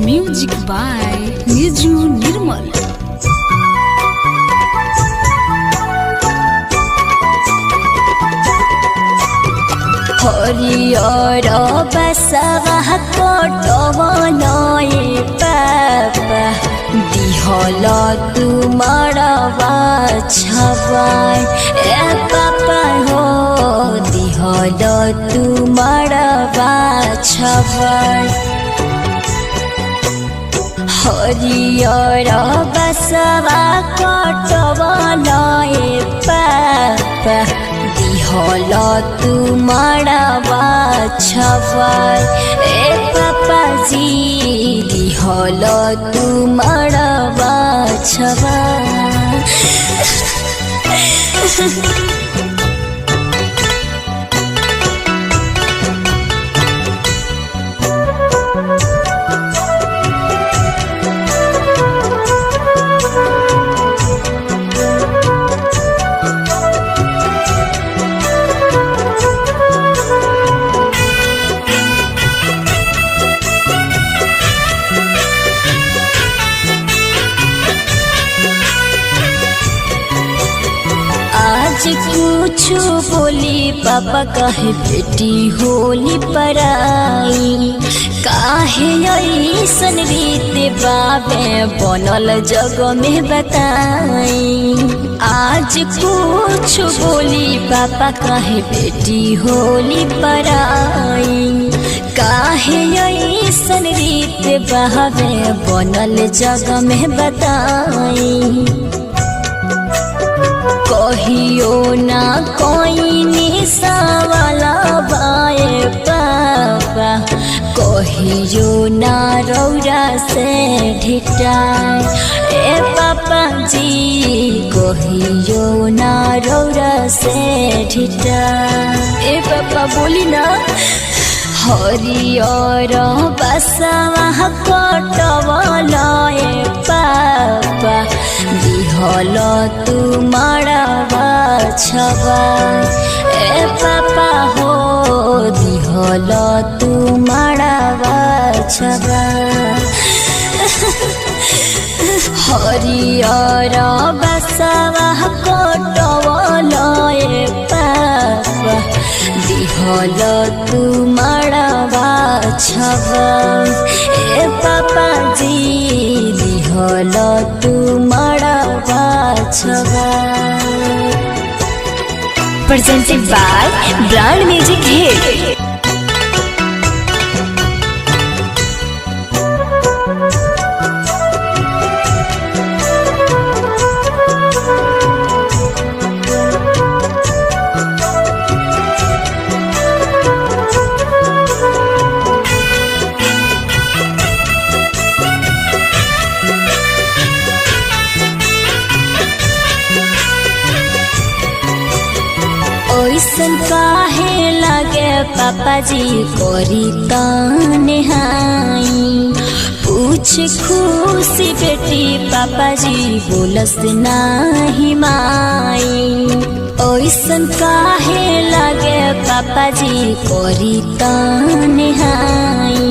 Music by निजू निर्मल। हरियर बसवा कटवनए पापा दिहल तुमरवा छबाय ए पापा हो दिहल तुमरवा छबाय। हरियर बसवा कटवनए पापा दिहल तुमरवा छबाय ए पापाजी दिहल तुमरवा छबाय। आज कुछ बोली पापा काहे बेटी होली पराई काहे ऐसन रीते बाबे बनल जग में बताई। आज कुछ बोली पापा काहे बेटी होली पराई काहे ऐसन रीते बाबे बनल जग में बताई। कहियो ना कोई निशावाला बाए पापा कहियो ना रौरा से ढिटाए ए पापा जी कहियो ना रौरा से ढिटाए ए पापा बोली ना। हरियर बसवा कटवनए पापा दिहल तुमरवा छबाय ए पापा हो दिहल तुमरवा छबाय। हरियर बसवा कटवनए पापा दिहल तुमरवा छबाय ए पापाजी दिहल तुमरवा छबाय। Presented by Brand Music Hit। ऐसन काहे लगे पापाजी करी तन्हाई पूछ खुशी बेटी पापाजी बोलस नाही माई। ऐसन काहे लगे पापाजी करी तन्हाई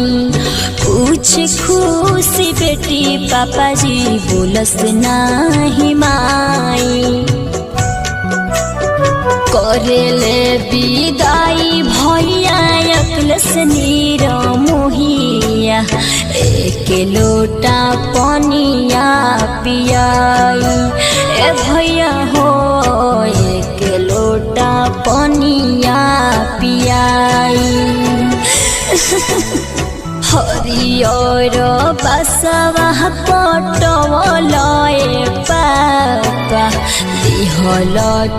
पूछ खुशी बेटी पापाजी बोलस नाही माई। करेले विदाई भैया अखिलेश नीर मोहिया एक लोटा पनिया पियाई ए भैया हो एक लोटा पनिया पियाई। हरियर बसवा कटवनए पापा दिहल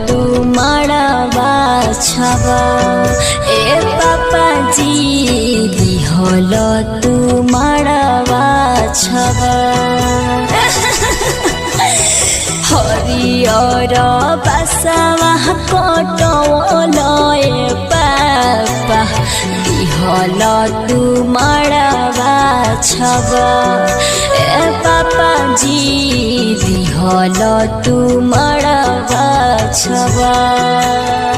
तुमरवा छबाय ए पापाजी दिहल तुमरवा छबाय। हरियर बसवा कटवनए पापा दिहल तुमरवा छबाय ए पापाजी दिहल तुमरवा छबाय।